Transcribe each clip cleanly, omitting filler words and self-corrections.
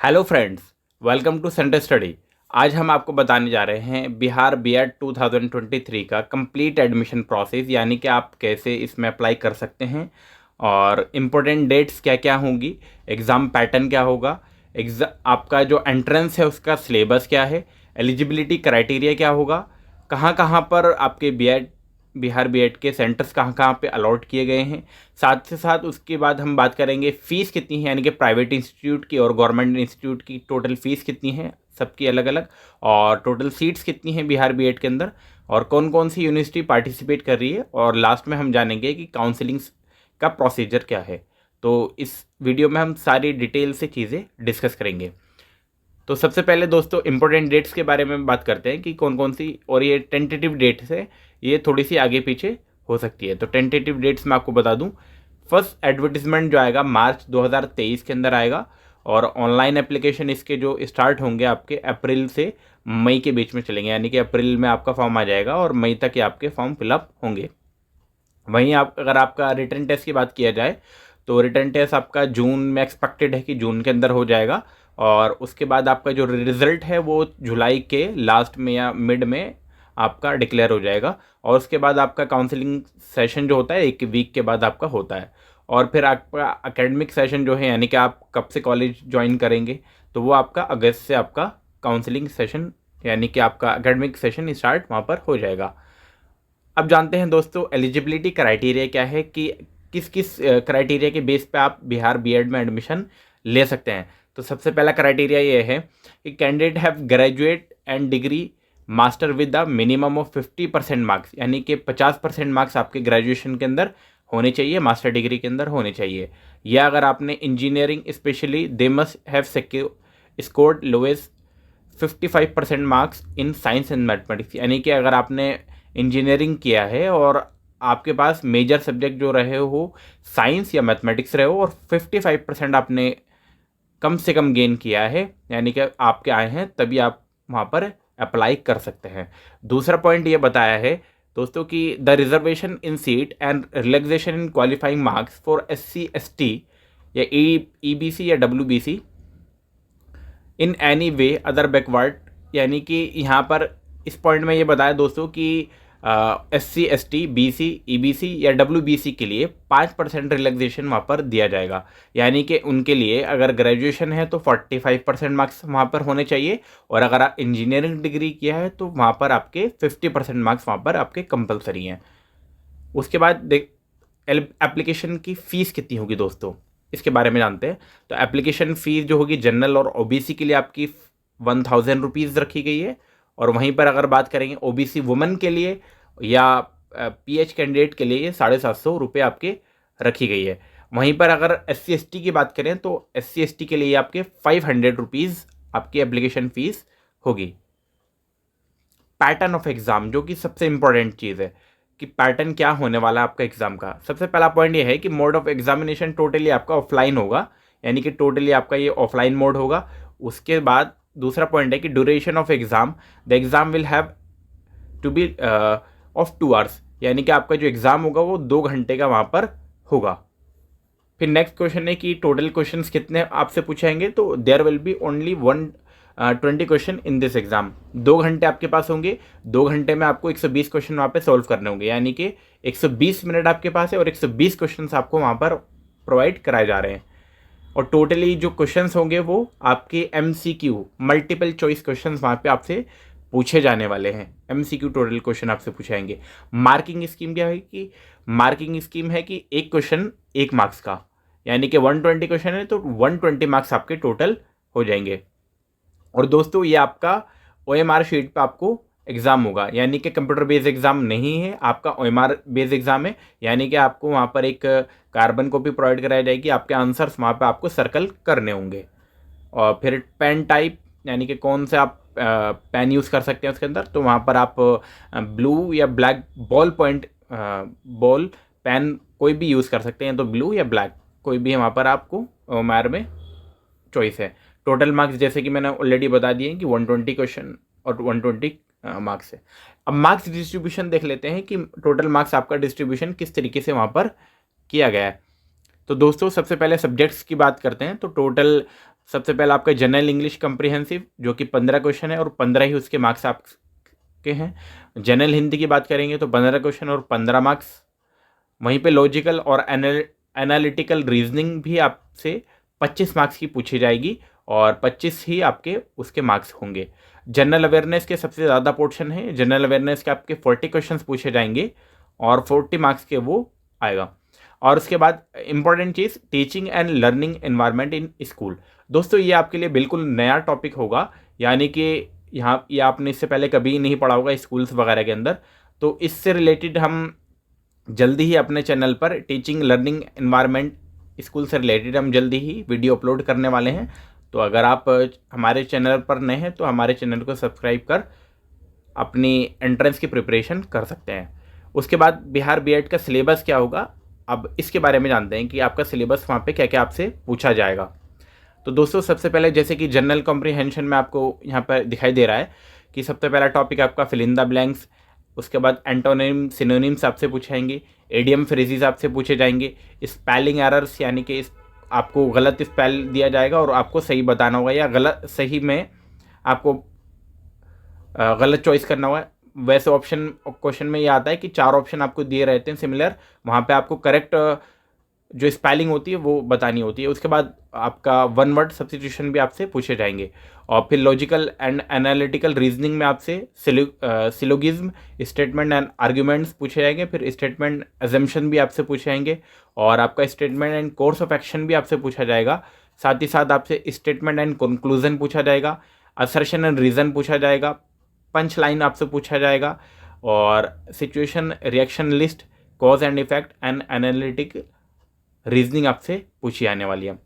Hello friends, welcome to centre study. आज हम आपको बताने जा रहे हैं बिहार बीएड 2023 का कंप्लीट एडमिशन प्रोसेस, यानी कि आप कैसे इसमें अप्लाई कर सकते हैं और इम्पोर्टेंट डेट्स क्या क्या होंगी, एग्ज़ाम पैटर्न क्या होगा, आपका जो एंट्रेंस है उसका सिलेबस क्या है, एलिजिबिलिटी क्राइटेरिया क्या होगा, कहाँ कहाँ पर आपके बिहार बीएड के सेंटर्स कहाँ कहाँ पे अलॉट किए गए हैं। साथ से साथ उसके बाद हम बात करेंगे फ़ीस कितनी है, यानी कि प्राइवेट इंस्टीट्यूट की और गवर्नमेंट इंस्टीट्यूट की टोटल फ़ीस कितनी है, सबकी अलग अलग, और टोटल सीट्स कितनी हैं बिहार बीएड के अंदर, और कौन कौन सी यूनिवर्सिटी पार्टिसिपेट कर रही है, और लास्ट में हम जानेंगे कि काउंसलिंग का प्रोसीजर क्या है। तो इस वीडियो में हम सारी डिटेल से चीज़ें डिस्कस करेंगे। तो सबसे पहले दोस्तों इम्पोर्टेंट डेट्स के बारे में बात करते हैं कि कौन कौन सी, और ये टेंटेटिव डेट्स है, ये थोड़ी सी आगे पीछे हो सकती है। तो टेंटेटिव डेट्स मैं आपको बता दूं, फर्स्ट एडवर्टीजमेंट जो आएगा मार्च 2023 के अंदर आएगा, और ऑनलाइन एप्लीकेशन इसके जो स्टार्ट होंगे आपके अप्रैल से मई के बीच में चलेंगे, यानी कि अप्रैल में आपका फॉर्म आ जाएगा और मई तक ये आपके फॉर्म फिलअप होंगे। वहीं आप अगर आपका रिटर्न टेस्ट की बात किया जाए तो रिटर्न टेस्ट आपका जून में एक्सपेक्टेड है कि जून के अंदर हो जाएगा, और उसके बाद आपका जो रिज़ल्ट है वो जुलाई के लास्ट में या मिड में आपका डिक्लेयर हो जाएगा, और उसके बाद आपका काउंसलिंग सेशन जो होता है 1 वीक के बाद आपका होता है। और फिर आपका एकेडमिक सेशन जो है, यानी कि आप कब से कॉलेज ज्वाइन करेंगे, तो वो आपका अगस्त से आपका काउंसलिंग सेशन, यानी कि आपका एकेडमिक सेशन स्टार्ट वहाँ पर हो जाएगा। अब जानते हैं दोस्तों एलिजिबिलिटी क्राइटेरिया क्या है, कि किस किस क्राइटेरिया के बेस पे आप बिहार बीएड में एडमिशन ले सकते हैं। तो सबसे पहला क्राइटेरिया ये है कि candidate have graduate and degree master with the minimum of 50% marks, यानी कि 50% मार्क्स आपके ग्रेजुएशन के अंदर होने चाहिए, मास्टर डिग्री के अंदर होने चाहिए। या अगर आपने engineering specially they must have scored lowest 55% marks in science and mathematics, यानी कि अगर आपने इंजीनियरिंग किया है और आपके पास मेजर सब्जेक्ट जो रहे हो साइंस या मैथमेटिक्स रहे हो, और 55% आपने कम से कम गेन किया है, यानी कि आपके आए हैं, तभी आप वहाँ पर अप्लाई कर सकते हैं। दूसरा पॉइंट ये बताया है दोस्तों कि the reservation in seat and relaxation in qualifying marks for SC ST या EBC या WBC in any way other backward, यानी कि यहाँ पर इस पॉइंट में ये बताया दोस्तों कि SC ST BC EBC या WBC के लिए 5% रिलैक्सेशन वहाँ पर दिया जाएगा, यानी कि उनके लिए अगर ग्रेजुएशन है तो 45% मार्क्स वहाँ पर होने चाहिए, और अगर आप इंजीनियरिंग डिग्री किया है तो वहाँ पर आपके 50% मार्क्स वहाँ पर आपके कंपलसरी हैं। उसके बाद देख एप्लीकेशन की फ़ीस कितनी होगी दोस्तों, इसके बारे में जानते हैं। तो एप्लीकेशन फ़ीस जो होगी जनरल और OBC के लिए आपकी 1000 रुपीज़ रखी गई है, और वहीं पर अगर बात करेंगे OBC वुमेन के लिए या PH कैंडिडेट के लिए ये 750 रुपये आपके रखी गई है। वहीं पर अगर SC ST की बात करें तो SC ST के लिए आपके 500 रुपीज़ आपकी एप्लीकेशन फ़ीस होगी। पैटर्न ऑफ एग्ज़ाम, जो कि सबसे इंपॉर्टेंट चीज़ है कि पैटर्न क्या होने वाला है आपका एग्ज़ाम का। सबसे पहला पॉइंट ये है कि मोड ऑफ एग्जामिनेशन टोटली आपका ऑफलाइन होगा, यानी कि टोटली आपका ये ऑफलाइन मोड होगा। उसके बाद दूसरा पॉइंट है कि duration of exam, the exam will have to be of 2 hours, यानी कि आपका जो एग्ज़ाम होगा वो 2 घंटे का वहाँ पर होगा। फिर नेक्स्ट क्वेश्चन है कि टोटल क्वेश्चंस कितने आपसे पूछेंगे, तो there will be only 120 question in this exam. 2 घंटे आपके पास होंगे, 2 घंटे में आपको 120 क्वेश्चन वहाँ पे सॉल्व करने होंगे, यानी कि 120 मिनट आपके पास है और 120 क्वेश्चन आपको वहाँ पर प्रोवाइड कराए जा रहे हैं। और टोटली जो क्वेश्चंस होंगे वो आपके MCQ मल्टीपल चॉइस क्वेश्चंस वहाँ पे आपसे पूछे जाने वाले हैं। MCQ टोटल क्वेश्चन आपसे पूछाएंगे। मार्किंग स्कीम क्या है कि मार्किंग स्कीम है कि एक क्वेश्चन 1 मार्क्स का, यानी कि 120 क्वेश्चन है तो 120 मार्क्स आपके टोटल हो जाएंगे। और दोस्तों ये आपका OMR शीट पे आपको एग्ज़ाम होगा, यानी कि कंप्यूटर बेस्ड एग्ज़ाम नहीं है, आपका OMR बेस्ड एग्ज़ाम है, यानी कि आपको वहाँ पर एक कार्बन कॉपी प्रोवाइड कराई जाएगी, आपके आंसर्स वहाँ पे आपको सर्कल करने होंगे। और फिर पेन टाइप, यानी कि कौन से आप पेन यूज़ कर सकते हैं उसके अंदर, तो वहाँ पर आप ब्लू या ब्लैक बॉल पेन कोई भी यूज़ कर सकते हैं, तो ब्लू या ब्लैक कोई भी वहाँ पर आपको OMR में चॉइस है। टोटल मार्क्स जैसे कि मैंने ऑलरेडी बता दिए कि 120 क्वेश्चन और 120 मार्क्स है। अब मार्क्स डिस्ट्रीब्यूशन देख लेते हैं कि टोटल मार्क्स आपका डिस्ट्रीब्यूशन किस तरीके से वहाँ पर किया गया है। तो दोस्तों सबसे पहले सब्जेक्ट्स की बात करते हैं, तो टोटल सबसे पहले आपका जनरल इंग्लिश कॉम्प्रिहेंसिव जो कि 15 क्वेश्चन है और 15 ही उसके मार्क्स आपके हैं। जनरल हिंदी की बात करेंगे तो 15 क्वेश्चन और 15 मार्क्स। वहीं पे लॉजिकल और एनालिटिकल रीजनिंग भी आपसे 25 मार्क्स की पूछी जाएगी और 25 ही आपके उसके मार्क्स होंगे। जनरल अवेयरनेस के सबसे ज़्यादा पोर्शन है। जनरल अवेयरनेस के आपके 40 क्वेश्चंस पूछे जाएंगे और 40 मार्क्स के वो आएगा। और उसके बाद important cheese teaching and learning environment in school. दोस्तों ये आपके लिए बिल्कुल नया टॉपिक होगा, यानी कि यहाँ ये आपने इससे पहले कभी नहीं पढ़ा होगा स्कूल्स वगैरह के अंदर। तो इससे रिलेटेड हम जल्दी ही अपने चैनल पर टीचिंग लर्निंग एनवायरनमेंट स्कूल से रिलेटेड हम जल्दी ही वीडियो अपलोड करने वाले हैं। तो अगर आप हमारे चैनल पर नए हैं तो हमारे चैनल को सब्सक्राइब कर अपनी एंट्रेंस की प्रिपरेशन कर सकते हैं। उसके बाद बिहार बीएड का सिलेबस क्या होगा, अब इसके बारे में जानते हैं कि आपका सिलेबस वहाँ पे क्या क्या आपसे पूछा जाएगा। तो दोस्तों सबसे पहले जैसे कि जनरल कॉम्प्रिहेंशन में आपको यहाँ पर दिखाई दे रहा है कि सबसे पहला टॉपिक आपका फिल इन द ब्लैंक्स। उसके बाद एंटोनिम सिनोनिम्स आपसे पूछेंगे, एडियम फ्रेजेस आपसे पूछे जाएंगे, स्पेलिंग एरर्स यानी कि आपको गलत स्पेल दिया जाएगा और आपको सही बताना होगा या गलत सही में आपको गलत चॉइस करना होगा। वैसे ऑप्शन क्वेश्चन में ये आता है कि 4 ऑप्शन आपको दिए रहते हैं सिमिलर, वहाँ पे आपको करेक्ट जो स्पेलिंग होती है वो बतानी होती है। उसके बाद आपका 1 वर्ड सब्स्टिट्यूशन भी आपसे पूछे जाएंगे और फिर लॉजिकल एंड एनालिटिकल रीजनिंग में आपसे सिलोगिज्म, स्टेटमेंट एंड आर्ग्यूमेंट्स पूछे जाएंगे, फिर स्टेटमेंट एजम्पशन भी आपसे पूछे जाएंगे और आपका statement and course of action भी आपसे पूछा जाएगा। साथ ही साथ आपसे स्टेटमेंट एंड कंक्लूजन पूछा जाएगा, असर्शन एंड रीज़न पूछा जाएगा, पंच लाइन आपसे पूछा जाएगा और situation reaction list, cause and effect and analytic reasoning आपसे पूछी आने वाली है।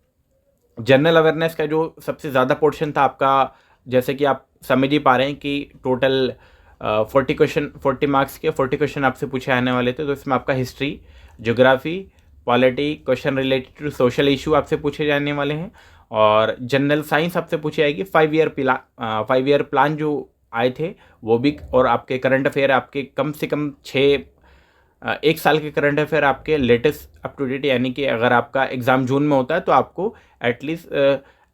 जनरल अवेयरनेस का जो सबसे ज़्यादा पोर्शन था आपका, जैसे कि आप समझ ही पा रहे हैं कि टोटल 40 मार्क्स के 40 क्वेश्चन आपसे पूछे आने वाले थे। तो इसमें आपका history, geography, polity, question related to social issue आपसे पूछे जाने वाले हैं और जनरल साइंस आपसे पूछी जाएगी। 5 ईयर प्लान जो आए थे वो भी, और आपके करंट अफेयर आपके कम से कम 1 साल के करंट अफेयर आपके लेटेस्ट अप टू डेट, यानी कि अगर आपका एग्ज़ाम जून में होता है तो आपको एटलीस्ट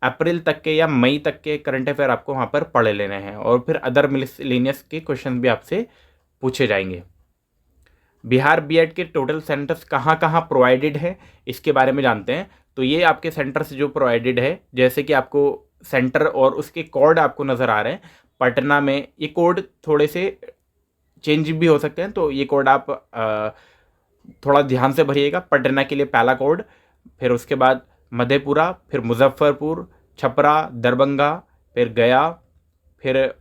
अप्रैल तक के या मई तक के करंट अफेयर आपको वहाँ पर पढ़ लेने हैं और फिर अदर मिसलेनियस के क्वेश्चन भी आपसे पूछे जाएंगे। बिहार बीएड के टोटल सेंटर्स कहाँ कहाँ प्रोवाइडेड है इसके बारे में जानते हैं। तो ये आपके सेंटर्स जो प्रोवाइडेड है, जैसे कि आपको सेंटर और उसके कोड आपको नज़र आ रहे हैं। पटना में ये कोड थोड़े से चेंज भी हो सकते हैं, तो ये कोड आप थोड़ा ध्यान से भरिएगा। पटना के लिए पहला कोड, फिर उसके बाद मधेपुरा, फिर मुजफ्फरपुर, छपरा, दरभंगा, फिर गया, फिर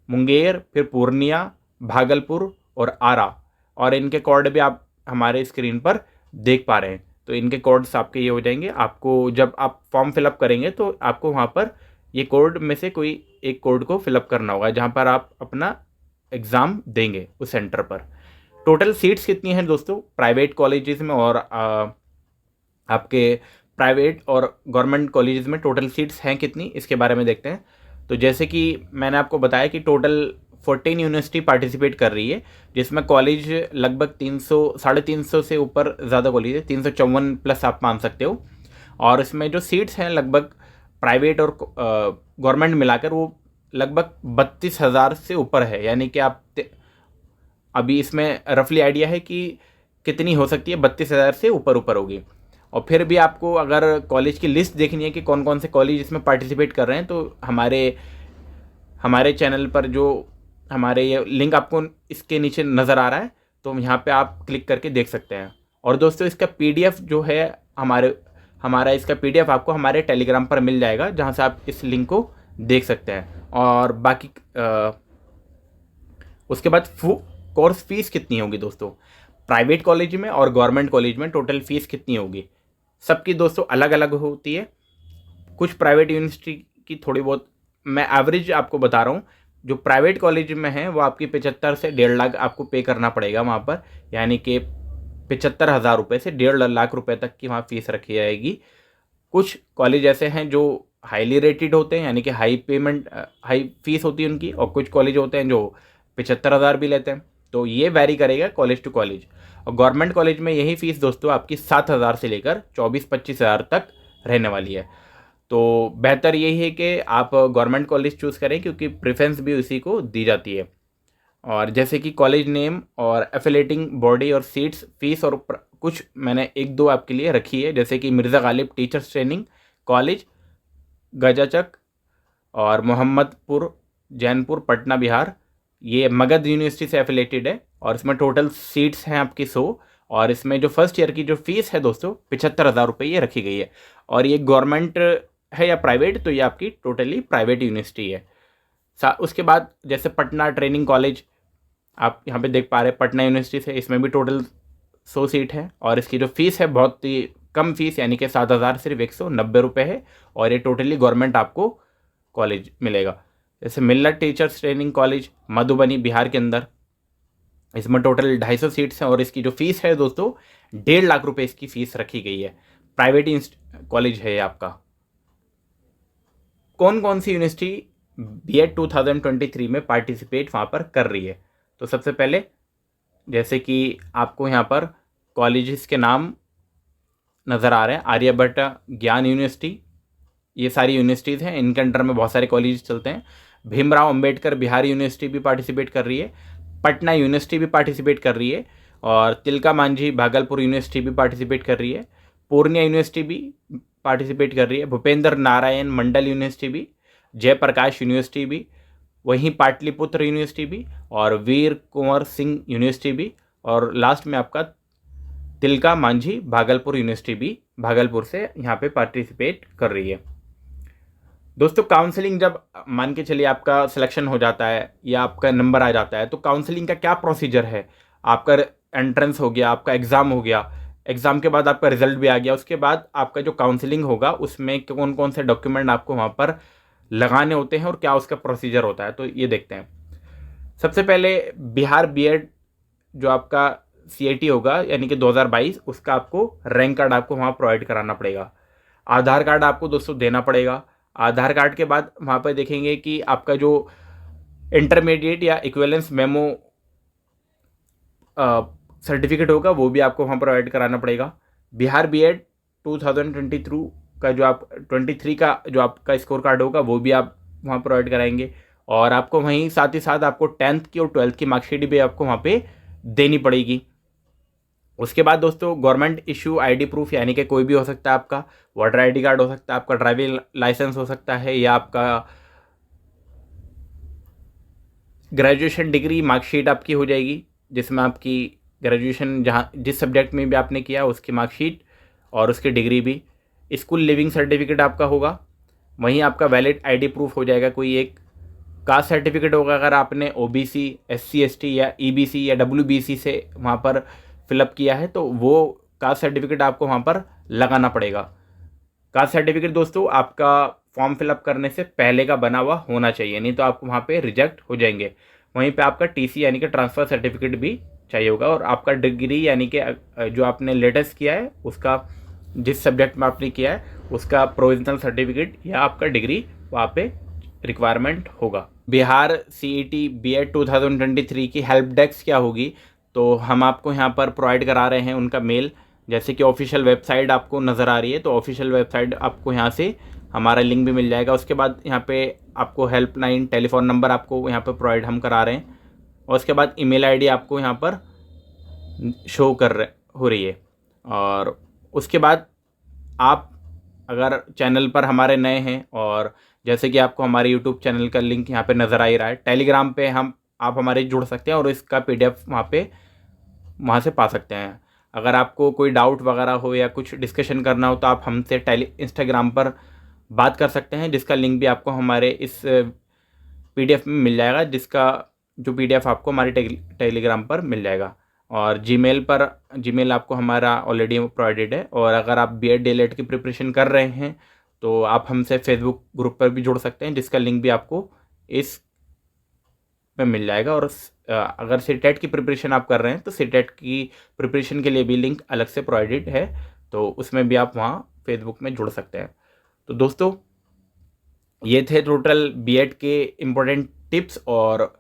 मुंगेर, फिर पूर्णिया, भागलपुर और आरा। और इनके कोड भी आप हमारे स्क्रीन पर देख पा रहे हैं। तो इनके कोड्स आपके ये हो जाएंगे। आपको जब आप फॉर्म फिलअप करेंगे तो आपको वहाँ पर ये कोड में से कोई एक कोड को फिलअप करना होगा जहाँ पर आप अपना एग्ज़ाम देंगे उस सेंटर पर। टोटल सीट्स कितनी हैं दोस्तों प्राइवेट कॉलेजेस में और आपके प्राइवेट और गवर्नमेंट कॉलेजेस में टोटल सीट्स हैं कितनी, इसके बारे में देखते हैं। तो जैसे कि मैंने आपको बताया कि टोटल 14 यूनिवर्सिटी पार्टिसिपेट कर रही है, जिसमें कॉलेज लगभग 300-350 से ऊपर ज़्यादा कॉलेज है, 354 प्लस आप मान सकते हो। और इसमें जो सीट्स हैं लगभग प्राइवेट और गवर्नमेंट मिलाकर वो लगभग 32,000 से ऊपर है, यानी कि आप अभी इसमें रफली आइडिया है कि कितनी हो सकती है, 32,000 से ऊपर होगी। और फिर भी आपको अगर कॉलेज की लिस्ट देखनी है कि कौन कौन से कॉलेज इसमें पार्टिसिपेट कर रहे हैं, तो हमारे चैनल पर जो हमारे ये लिंक आपको इसके नीचे नज़र आ रहा है, तो यहाँ पे आप क्लिक करके देख सकते हैं। और दोस्तों इसका PDF जो है हमारा इसका PDF आपको हमारे टेलीग्राम पर मिल जाएगा, जहाँ से आप इस लिंक को देख सकते हैं। और बाकी उसके बाद कोर्स फीस कितनी होगी दोस्तों, प्राइवेट कॉलेज में और गवर्नमेंट कॉलेज में टोटल फीस कितनी होगी, सबकी दोस्तों अलग अलग होती है। कुछ प्राइवेट यूनिवर्सिटी की थोड़ी बहुत, मैं एवरेज आपको बता रहा हूँ। जो प्राइवेट कॉलेज में है वो आपकी 75 से 1.5 लाख आपको पे करना पड़ेगा वहाँ पर, यानी कि 75,000 रुपये से 1.5 लाख रुपए तक की वहाँ फीस रखी जाएगी। कुछ कॉलेज ऐसे हैं जो हाईली रेटेड होते हैं, यानी कि हाई फीस होती है उनकी, और कुछ कॉलेज होते हैं जो 75,000 भी लेते हैं। तो ये वैरी करेगा कॉलेज टू कॉलेज। और गवर्नमेंट कॉलेज में यही फीस दोस्तों आपकी 7,000 से लेकर 24-25,000 तक रहने वाली है। तो बेहतर यही है कि आप गवर्नमेंट कॉलेज चूज़ करें, क्योंकि प्रेफरेंस भी उसी को दी जाती है। और जैसे कि कॉलेज नेम और एफिलेटिंग बॉडी और सीट्स, फीस और कुछ मैंने एक दो आपके लिए रखी है, जैसे कि Mirza Ghalib teachers training college Gajachak और मोहम्मदपुर जैनपुर पटना बिहार, ये मगध यूनिवर्सिटी से एफिलेटेड है। और इसमें टोटल सीट्स हैं आपकी 100। और इसमें जो फर्स्ट ईयर की जो फीस है दोस्तों 75,000 रुपये ये रखी गई है। और ये गवर्नमेंट है या प्राइवेट, तो ये आपकी टोटली प्राइवेट यूनिवर्सिटी है। उसके बाद जैसे पटना ट्रेनिंग कॉलेज आप यहाँ पे देख पा रहे हैं, पटना यूनिवर्सिटी से, इसमें भी टोटल 100 सीट है। और इसकी जो फीस है बहुत ही कम फीस, यानी कि 7,000 सिर्फ 190 रुपये है। और ये टोटली गवर्नमेंट आपको कॉलेज मिलेगा। जैसे मिल्लत teachers training college Madhubani Bihar के अंदर, इसमें टोटल 250 सीट्स हैं। और इसकी जो फीस है दोस्तों 1.5 लाख रुपए इसकी फीस रखी गई है। प्राइवेट कॉलेज है आपका। कौन कौन सी यूनिवर्सिटी BEd 2023 में पार्टिसिपेट वहाँ पर कर रही है? तो सबसे पहले जैसे कि आपको यहाँ पर कॉलेजेस के नाम नज़र आ रहे हैं, आर्यभट्ट ज्ञान यूनिवर्सिटी, ये सारी यूनिवर्सिटीज़ हैं, इनके अंडर में बहुत सारे कॉलेज चलते हैं। भीमराव अंबेडकर बिहार यूनिवर्सिटी भी पार्टिसिपेट कर रही है, पटना यूनिवर्सिटी भी पार्टिसिपेट कर रही है, और तिलका मांझी भागलपुर यूनिवर्सिटी भी पार्टिसिपेट कर रही है, पूर्णिया यूनिवर्सिटी भी पार्टिसिपेट कर रही है, भूपेंद्र नारायण मंडल यूनिवर्सिटी भी, जयप्रकाश यूनिवर्सिटी भी, वहीं पाटलिपुत्र यूनिवर्सिटी भी, और वीर कुंवर सिंह यूनिवर्सिटी भी, और लास्ट में आपका तिलका मांझी भागलपुर यूनिवर्सिटी भी भागलपुर से यहाँ पे पार्टिसिपेट कर रही है। दोस्तों काउंसलिंग जब मान के चलिए आपका सिलेक्शन हो जाता है या आपका नंबर आ जाता है, तो काउंसलिंग का क्या प्रोसीजर है? आपका एंट्रेंस हो गया, आपका एग्ज़ाम हो गया, एग्ज़ाम के बाद आपका रिजल्ट भी आ गया, उसके बाद आपका जो काउंसलिंग होगा उसमें कौन कौन से डॉक्यूमेंट आपको वहाँ पर लगाने होते हैं और क्या उसका प्रोसीजर होता है, तो ये देखते हैं। सबसे पहले बिहार BEd जो आपका CIT होगा यानी कि 2022, उसका आपको रैंक कार्ड आपको वहाँ प्रोवाइड कराना पड़ेगा। आधार कार्ड आपको दोस्तों देना पड़ेगा। आधार कार्ड के बाद वहाँ पर देखेंगे कि आपका जो इंटरमीडिएट या इक्विवेलेंस मेमो सर्टिफिकेट होगा वो भी आपको वहाँ प्रोवाइड कराना पड़ेगा। बिहार BEd 2023 का जो आप 23 का जो आपका स्कोर कार्ड होगा वो भी आप वहाँ प्रोवाइड कराएंगे। और आपको वहीं साथ ही साथ आपको 10th की और 12th की मार्कशीट भी आपको वहाँ पे देनी पड़ेगी। उसके बाद दोस्तों गवर्नमेंट इशू ID प्रूफ, यानी कि कोई भी हो सकता है, आपका वोटर ID कार्ड हो सकता है, आपका ड्राइविंग लाइसेंस हो सकता है, या आपका ग्रेजुएशन डिग्री मार्कशीट आपकी हो जाएगी, जिसमें आपकी ग्रेजुएशन जहाँ जिस सब्जेक्ट में भी आपने किया उसकी मार्कशीट और उसकी डिग्री भी। स्कूल लिविंग सर्टिफिकेट आपका होगा, वहीं आपका वैलिड ID प्रूफ हो जाएगा कोई एक। कास्ट सर्टिफिकेट होगा अगर आपने OBC SC ST या EBC या WBC से वहाँ पर फिलअप किया है, तो वो कास्ट सर्टिफिकेट आपको वहाँ पर लगाना पड़ेगा। कास्ट सर्टिफिकेट दोस्तों आपका फॉर्म फिलअप करने से पहले का बना हुआ होना चाहिए, नहीं तो आपको वहाँ पे रिजेक्ट हो जाएंगे। वहीं पे आपका TC यानी कि ट्रांसफ़र सर्टिफिकेट भी चाहिए होगा, और आपका डिग्री यानी कि जो आपने लेटेस्ट किया है उसका, जिस सब्जेक्ट में आपने किया है उसका प्रोविजनल सर्टिफिकेट या आपका डिग्री वहाँ पे रिक्वायरमेंट होगा। बिहार CET BEd 2023 की हेल्प डेस्क क्या होगी, तो हम आपको यहाँ पर प्रोवाइड करा रहे हैं उनका मेल। जैसे कि ऑफिशियल वेबसाइट आपको नज़र आ रही है, तो ऑफिशियल वेबसाइट आपको यहाँ से हमारा लिंक भी मिल जाएगा। उसके बाद यहाँ पे आपको हेल्पलाइन टेलीफोन नंबर आपको यहाँ पर प्रोवाइड हम करा रहे हैं, और उसके बाद email ID आपको यहाँ पर शो हो रही है। और उसके बाद आप अगर चैनल पर हमारे नए हैं, और जैसे कि आपको हमारे YouTube चैनल का लिंक यहाँ पे नज़र आ ही रहा है, टेलीग्राम पे आप हमारे जुड़ सकते हैं और इसका PDF वहाँ से पा सकते हैं। अगर आपको कोई डाउट वगैरह हो या कुछ डिस्कशन करना हो तो आप हमसे इंस्टाग्राम पर बात कर सकते हैं, जिसका लिंक भी आपको हमारे इस PDF में मिल जाएगा, जिसका जो PDF आपको हमारे टेलीग्राम पर मिल जाएगा। और जीमेल आपको हमारा ऑलरेडी प्रोवाइडेड है। और अगर आप BEd DLED की प्रिपरेशन कर रहे हैं तो आप हमसे फेसबुक ग्रुप पर भी जुड़ सकते हैं, जिसका लिंक भी आपको इस में मिल जाएगा। और अगर CTET की प्रिपरेशन आप कर रहे हैं तो CTET की प्रिपरेशन के लिए भी लिंक अलग से प्रोवाइडेड है, तो उसमें भी आप वहाँ फेसबुक में जुड़ सकते हैं। तो दोस्तों ये थे टोटल BEd के इम्पोर्टेंट टिप्स। और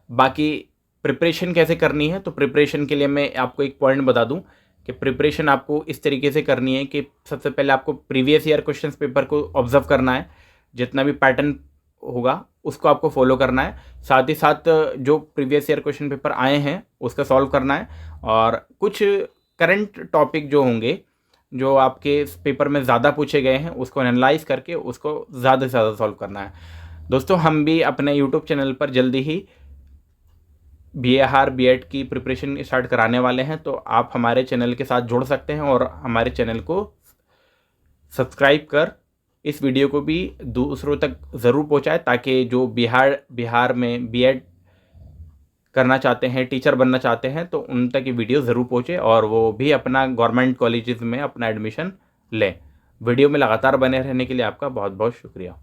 बाकी प्रिपरेशन कैसे करनी है, तो प्रिपरेशन के लिए मैं आपको एक पॉइंट बता दूं कि प्रिपरेशन आपको इस तरीके से करनी है कि सबसे पहले आपको प्रीवियस ईयर क्वेश्चन पेपर को ऑब्जर्व करना है, जितना भी पैटर्न होगा उसको आपको फॉलो करना है, साथ ही साथ जो प्रीवियस ईयर क्वेश्चन पेपर आए हैं उसका सॉल्व करना है, और कुछ करंट टॉपिक जो होंगे जो आपके इस पेपर में ज़्यादा पूछे गए हैं उसको एनालाइज करके उसको ज़्यादा से ज़्यादा सॉल्व करना है। दोस्तों, हम भी अपने यूट्यूब चैनल पर जल्दी ही बीएआर बीएड की प्रिपरेशन स्टार्ट कराने वाले हैं, तो आप हमारे चैनल के साथ जुड़ सकते हैं और हमारे चैनल को सब्सक्राइब कर इस वीडियो को भी दूसरों तक ज़रूर पहुंचाएं, ताकि जो बिहार में बीएड करना चाहते हैं, टीचर बनना चाहते हैं, तो उन तक ये वीडियो ज़रूर पहुंचे और वो भी अपना गवर्नमेंट कॉलेजेस में अपना एडमिशन लें। वीडियो में लगातार बने रहने के लिए आपका बहुत बहुत शुक्रिया।